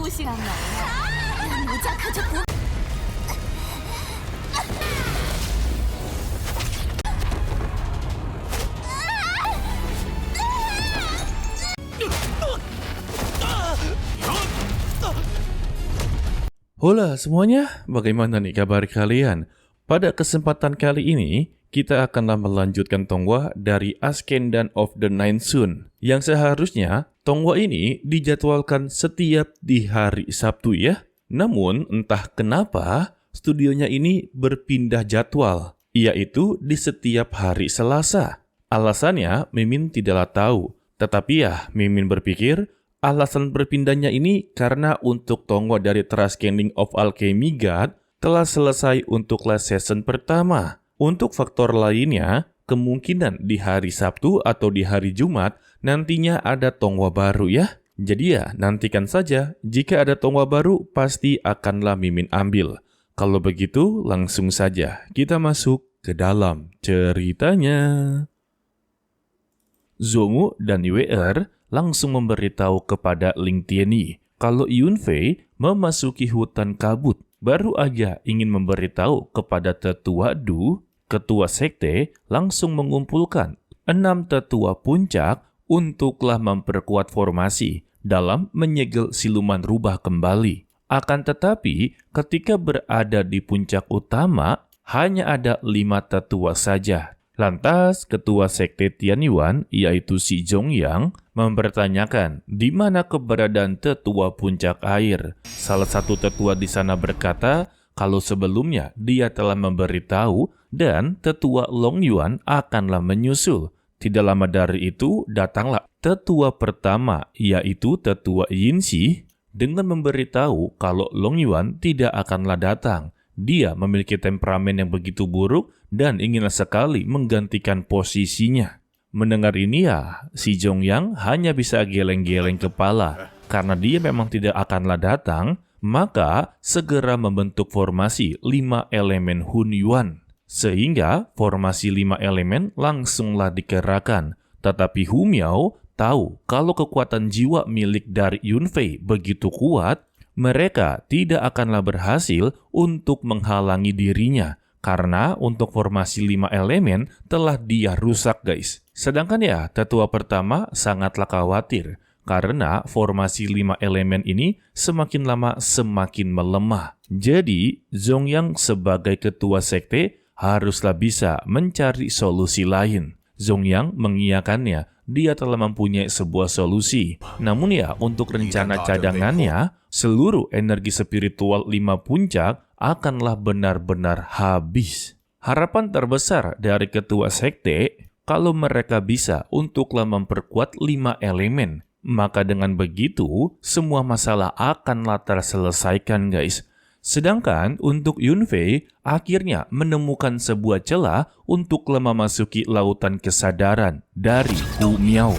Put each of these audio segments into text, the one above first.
行啊！奴家可就不。Hola semuanya, bagaimana nih kabar kalian? Pada kesempatan kali ini, kita akanlah melanjutkan Tonghua dari Ascendan of the Nine Sun. Yang seharusnya, Tonghua ini dijadwalkan setiap di hari Sabtu ya. Namun, entah kenapa, studionya ini berpindah jadwal, yaitu di setiap hari Selasa. Alasannya, Mimin tidaklah tahu. Tetapi ya, Mimin berpikir, alasan berpindahnya ini karena untuk Tonghua dari Trust Ending of Alchemy God telah selesai untuk last season pertama. Untuk faktor lainnya, kemungkinan di hari Sabtu atau di hari Jumat nantinya ada Tonghua baru ya. Jadi ya, nantikan saja. Jika ada Tonghua baru, pasti akanlah Mimin ambil. Kalau begitu, langsung saja kita masuk ke dalam ceritanya. Zhongwu dan Yue langsung memberitahu kepada Ling Tianyi kalau Yunfei memasuki hutan kabut. Baru aja ingin memberitahu kepada tetua Du, ketua sekte langsung mengumpulkan 6 tetua puncak untuklah memperkuat formasi dalam menyegel siluman rubah kembali. Akan tetapi, ketika berada di puncak utama, hanya ada 5 tetua saja. Lantas, ketua sekte Tianyuan, yaitu Si Zhongyang, mempertanyakan di mana keberadaan tetua puncak air. Salah satu tetua di sana berkata kalau sebelumnya dia telah memberitahu dan tetua Longyuan akanlah menyusul. Tidak lama dari itu, datanglah tetua pertama, yaitu tetua Yinxi, dengan memberitahu kalau Longyuan tidak akanlah datang. Dia memiliki temperamen yang begitu buruk dan inginlah sekali menggantikan posisinya. Mendengar ini ya, Si Zhongyang hanya bisa geleng-geleng kepala. Karena dia memang tidak akanlah datang, maka segera membentuk formasi 5 elemen Hun Yuan. Sehingga formasi 5 elemen langsunglah dikerahkan. Tetapi Hu Miao tahu kalau kekuatan jiwa milik dari Yunfei begitu kuat, mereka tidak akanlah berhasil untuk menghalangi dirinya. Karena untuk formasi 5 elemen telah dia rusak guys. Sedangkan ya, tetua pertama sangatlah khawatir. Karena formasi 5 elemen ini semakin lama semakin melemah. Jadi, Zhongyang sebagai ketua sekte haruslah bisa mencari solusi lain. Zhongyang mengiyakannya. Dia telah mempunyai sebuah solusi. Namun ya, untuk rencana cadangannya, seluruh energi spiritual 5 puncak akanlah benar-benar habis. Harapan terbesar dari ketua sekte, kalau mereka bisa untuklah memperkuat 5 elemen. Maka dengan begitu, semua masalah akanlah terselesaikan guys. Sedangkan untuk Yunfei akhirnya menemukan sebuah celah untuk memasuki lautan kesadaran dari Hu Miao.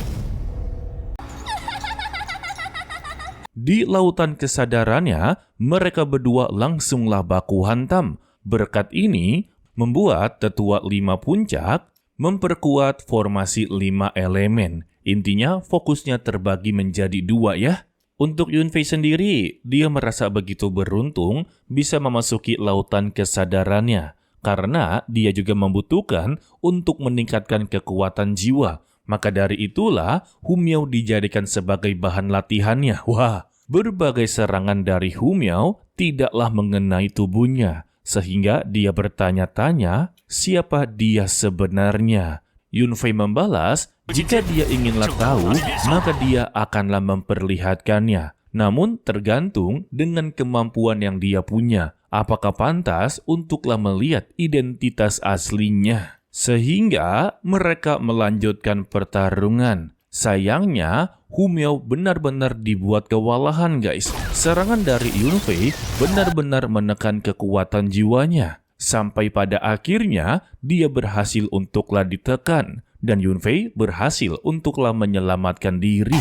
Di lautan kesadarannya, mereka berdua langsunglah baku hantam. Berkat ini membuat tetua 5 puncak memperkuat formasi 5 elemen. Intinya fokusnya terbagi menjadi 2 ya. Untuk Yunfei sendiri, dia merasa begitu beruntung bisa memasuki lautan kesadarannya. Karena dia juga membutuhkan untuk meningkatkan kekuatan jiwa. Maka dari itulah, Hu Miao dijadikan sebagai bahan latihannya. Wah, berbagai serangan dari Hu Miao tidaklah mengenai tubuhnya. Sehingga dia bertanya-tanya siapa dia sebenarnya. Yunfei membalas, jika dia inginlah tahu, maka dia akanlah memperlihatkannya. Namun tergantung dengan kemampuan yang dia punya. Apakah pantas untuklah melihat identitas aslinya. Sehingga mereka melanjutkan pertarungan. Sayangnya, Hu Miao benar-benar dibuat kewalahan guys. Serangan dari Yunfei benar-benar menekan kekuatan jiwanya. Sampai pada akhirnya, dia berhasil untuklah ditekan. Dan Yunfei berhasil untuklah menyelamatkan diri.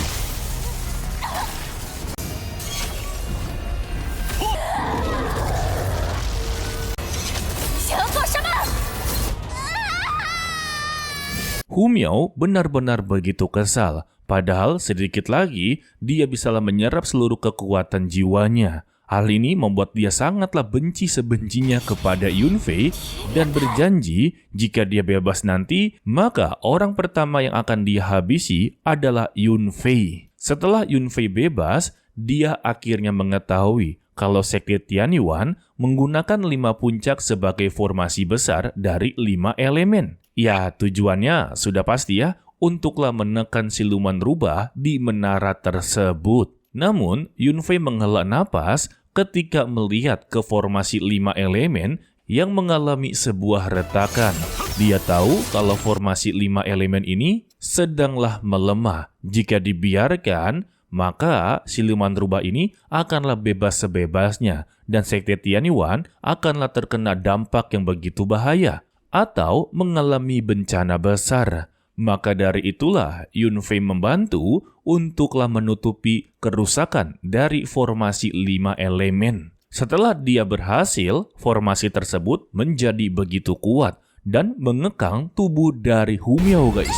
Hu Miao benar-benar begitu kesal. Padahal sedikit lagi, dia bisalah menyerap seluruh kekuatan jiwanya. Hal ini membuat dia sangatlah benci sebencinya kepada Yunfei dan berjanji jika dia bebas nanti, maka orang pertama yang akan dia habisi adalah Yunfei. Setelah Yunfei bebas, dia akhirnya mengetahui kalau sekte Tianyuan menggunakan 5 puncak sebagai formasi besar dari 5 elemen. Ya, tujuannya sudah pasti ya, untuklah menekan siluman rubah di menara tersebut. Namun, Yunfei menghela napas ketika melihat ke formasi 5 elemen yang mengalami sebuah retakan. Dia tahu kalau formasi 5 elemen ini sedanglah melemah. Jika dibiarkan, maka siluman rubah ini akanlah bebas sebebasnya dan sekte Tianyuan akanlah terkena dampak yang begitu bahaya atau mengalami bencana besar. Maka dari itulah Yunfei membantu untuklah menutupi kerusakan dari formasi 5 elemen. Setelah dia berhasil, formasi tersebut menjadi begitu kuat dan mengekang tubuh dari Hu Miao, guys.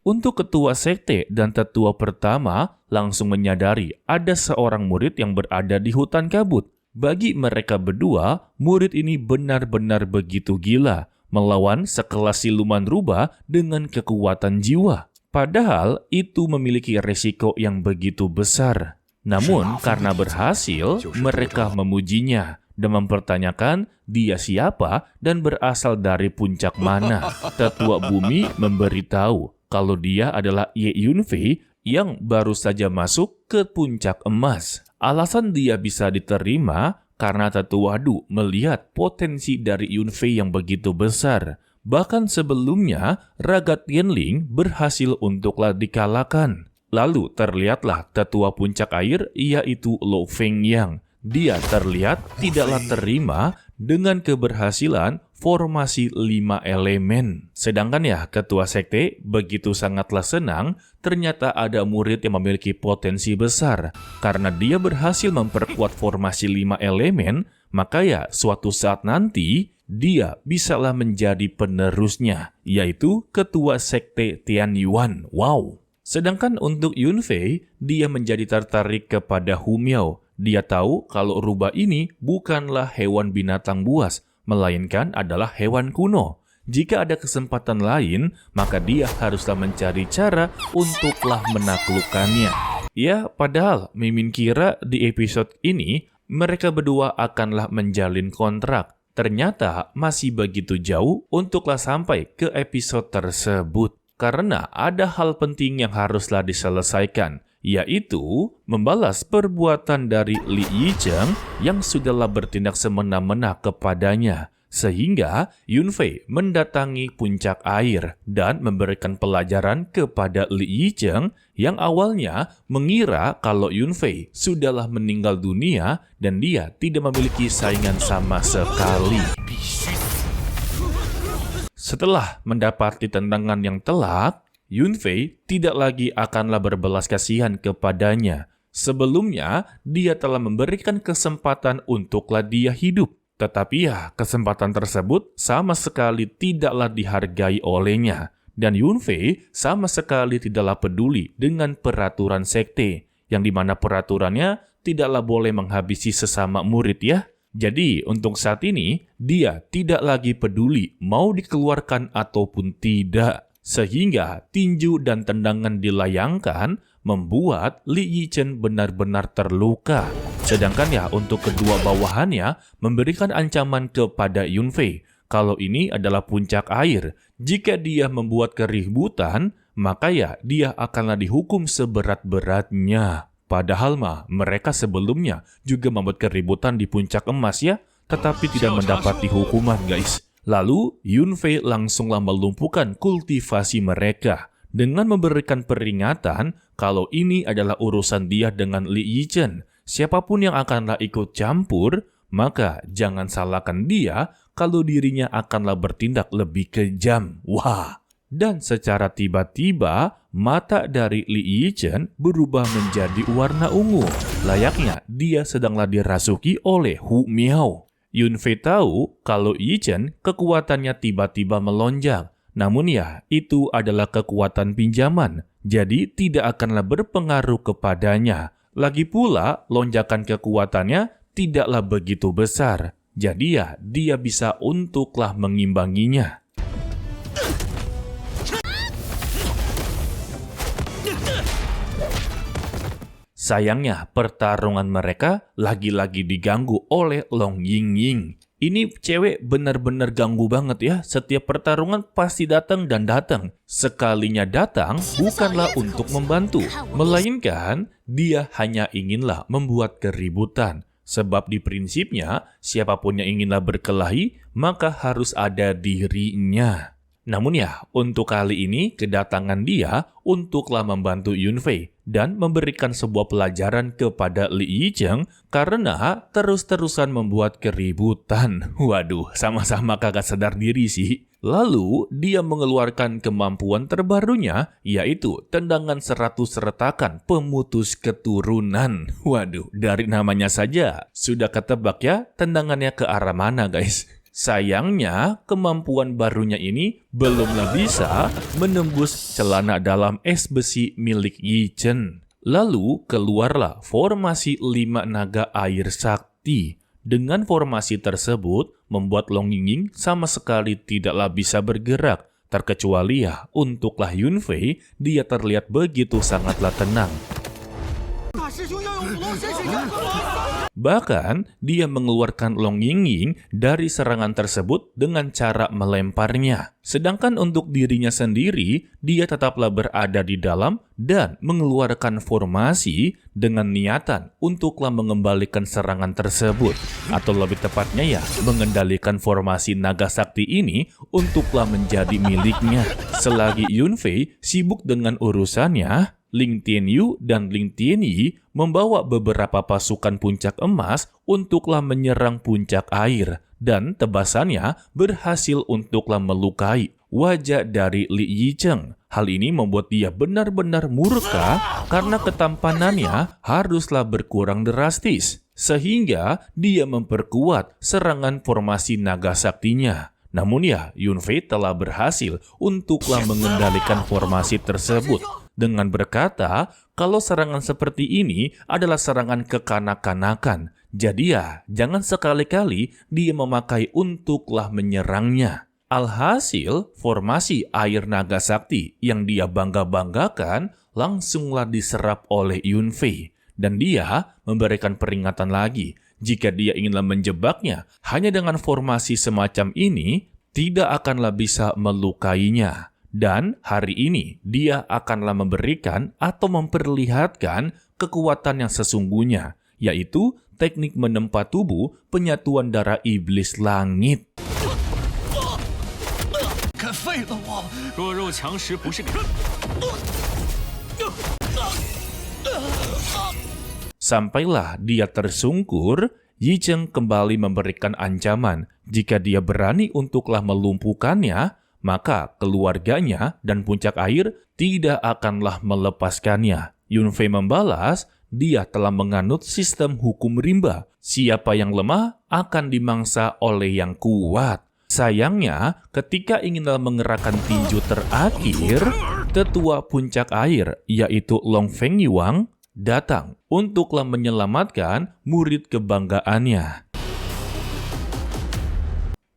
Untuk ketua sekte dan tetua pertama langsung menyadari ada seorang murid yang berada di hutan kabut. Bagi mereka berdua, murid ini benar-benar begitu gila, melawan sekelas siluman rubah dengan kekuatan jiwa. Padahal itu memiliki resiko yang begitu besar. Namun karena berhasil, mereka memujinya dan mempertanyakan dia siapa dan berasal dari puncak mana. Tetua bumi memberitahu kalau dia adalah Ye Yunfei yang baru saja masuk ke puncak emas. Alasan dia bisa diterima karena Tetua Du melihat potensi dari Yunfei yang begitu besar. Bahkan sebelumnya, Raga Tianling berhasil untuklah dikalahkan. Lalu terlihatlah Tetua Puncak Air, yaitu Lo Fengyang. Dia terlihat tidaklah terima dengan keberhasilan formasi 5 elemen. Sedangkan ya, ketua sekte begitu sangatlah senang ternyata ada murid yang memiliki potensi besar. Karena dia berhasil memperkuat formasi 5 elemen, maka ya suatu saat nanti dia bisalah menjadi penerusnya, yaitu ketua sekte Tianyuan. Wow! Sedangkan untuk Yunfei, dia menjadi tertarik kepada Hu Miao. Dia tahu kalau rubah ini bukanlah hewan binatang buas, melainkan adalah hewan kuno. Jika ada kesempatan lain, maka dia haruslah mencari cara untuklah menaklukkannya. Ya, padahal Mimin kira di episode ini, mereka berdua akanlah menjalin kontrak. Ternyata masih begitu jauh untuklah sampai ke episode tersebut. Karena ada hal penting yang haruslah diselesaikan, yaitu membalas perbuatan dari Li Yicheng yang sudahlah bertindak semena-mena kepadanya. Sehingga Yunfei mendatangi puncak air dan memberikan pelajaran kepada Li Yicheng yang awalnya mengira kalau Yunfei sudahlah meninggal dunia dan dia tidak memiliki saingan sama sekali. Setelah mendapati tendangan yang telak, Yunfei tidak lagi akanlah berbelas kasihan kepadanya. Sebelumnya, dia telah memberikan kesempatan untuklah dia hidup. Tetapi ya, kesempatan tersebut sama sekali tidaklah dihargai olehnya. Dan Yunfei sama sekali tidaklah peduli dengan peraturan sekte, yang dimana peraturannya tidaklah boleh menghabisi sesama murid ya. Jadi, untuk saat ini, dia tidak lagi peduli mau dikeluarkan ataupun tidak. Sehingga tinju dan tendangan dilayangkan membuat Li Yicheng benar-benar terluka. Sedangkan ya, untuk kedua bawahannya memberikan ancaman kepada Yunfei. Kalau ini adalah puncak air, jika dia membuat keributan, maka ya dia akanlah dihukum seberat-beratnya. Padahal mah mereka sebelumnya juga membuat keributan di puncak emas ya, tetapi tidak mendapati hukuman guys. Lalu Yunfei langsunglah melumpuhkan kultivasi mereka dengan memberikan peringatan kalau ini adalah urusan dia dengan Li Yicheng. Siapapun yang akanlah ikut campur, maka jangan salahkan dia kalau dirinya akanlah bertindak lebih kejam. Wah! Dan secara tiba-tiba, mata dari Li Yicheng berubah menjadi warna ungu. Layaknya dia sedanglah dirasuki oleh Hu Miao. Yunfei tahu kalau Yicheng kekuatannya tiba-tiba melonjak. Namun ya, itu adalah kekuatan pinjaman, jadi tidak akanlah berpengaruh kepadanya. Lagi pula, lonjakan kekuatannya tidaklah begitu besar. Jadi ya, dia bisa untuklah mengimbanginya. Sayangnya, pertarungan mereka lagi-lagi diganggu oleh Long Yingying. Ini cewek benar-benar ganggu banget ya. Setiap pertarungan pasti datang dan datang. Sekalinya datang bukanlah untuk membantu, melainkan dia hanya inginlah membuat keributan. Sebab di prinsipnya, siapapun yang inginlah berkelahi, maka harus ada dirinya. Namun ya, untuk kali ini kedatangan dia untuklah membantu Yunfei dan memberikan sebuah pelajaran kepada Li Yicheng karena terus-terusan membuat keributan. Waduh, sama-sama kagak sadar diri sih. Lalu, dia mengeluarkan kemampuan terbarunya, yaitu tendangan 100 retakan pemutus keturunan. Waduh, dari namanya saja sudah ketebak ya tendangannya ke arah mana guys. Sayangnya, kemampuan barunya ini belumlah bisa menembus celana dalam es besi milik Yi Chen. Lalu, keluarlah formasi 5 naga air sakti. Dengan formasi tersebut, membuat Long Yingying sama sekali tidaklah bisa bergerak. Terkecuali ya, untuklah Yunfei, dia terlihat begitu sangatlah tenang. Bahkan, dia mengeluarkan Long Yingying dari serangan tersebut dengan cara melemparnya. Sedangkan untuk dirinya sendiri, dia tetaplah berada di dalam dan mengeluarkan formasi dengan niatan untuklah mengembalikan serangan tersebut. Atau lebih tepatnya ya, mengendalikan formasi naga sakti ini untuklah menjadi miliknya. Selagi Yunfei sibuk dengan urusannya, Ling Tianyu dan Ling Tianyi membawa beberapa pasukan puncak emas untuklah menyerang puncak air dan tebasannya berhasil untuklah melukai wajah dari Li Yicheng. Hal ini membuat dia benar-benar murka karena ketampanannya haruslah berkurang drastis sehingga dia memperkuat serangan formasi naga saktinya. Namun ya, Yunfei telah berhasil untuklah mengendalikan formasi tersebut dengan berkata kalau serangan seperti ini adalah serangan kekanak-kanakan. Jadi ya, jangan sekali-kali dia memakai untuklah menyerangnya. Alhasil, formasi air naga sakti yang dia bangga-banggakan langsunglah diserap oleh Yunfei. Dan dia memberikan peringatan lagi, jika dia inginlah menjebaknya hanya dengan formasi semacam ini, tidak akanlah bisa melukainya. Dan hari ini dia akanlah memberikan atau memperlihatkan kekuatan yang sesungguhnya, yaitu teknik menempa tubuh penyatuan darah iblis langit. Sampailah dia tersungkur, Yi Cheng kembali memberikan ancaman jika dia berani untuklah melumpuhkannya, maka keluarganya dan puncak air tidak akanlah melepaskannya. Yunfei membalas, dia telah menganut sistem hukum rimba. Siapa yang lemah akan dimangsa oleh yang kuat. Sayangnya, ketika inginlah mengerahkan tinju terakhir, tetua puncak air, yaitu Long Fengyuan, datang untuklah menyelamatkan murid kebanggaannya.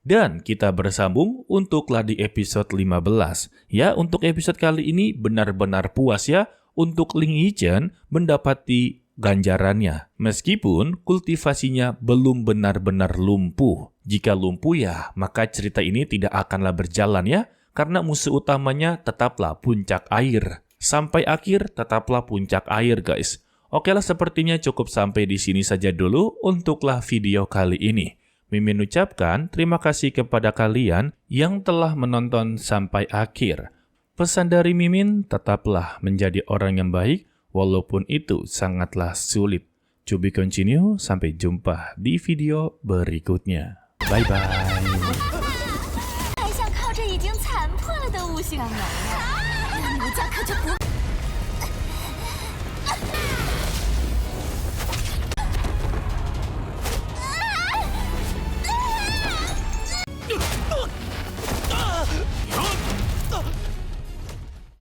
Dan kita bersambung untuklah di episode 15. Ya, untuk episode kali ini benar-benar puas ya untuk Ling Yicheng mendapati ganjarannya. Meskipun kultivasinya belum benar-benar lumpuh. Jika lumpuh ya, maka cerita ini tidak akanlah berjalan ya, karena musuh utamanya tetaplah puncak air. Sampai akhir tetaplah puncak air guys. Oke lah, sepertinya cukup sampai di sini saja dulu untuklah video kali ini. Mimin ucapkan terima kasih kepada kalian yang telah menonton sampai akhir. Pesan dari Mimin, tetaplah menjadi orang yang baik, walaupun itu sangatlah sulit. To be continue, sampai jumpa di video berikutnya. Bye-bye. 还想靠着已经残破了的无形能量，那奴家可就不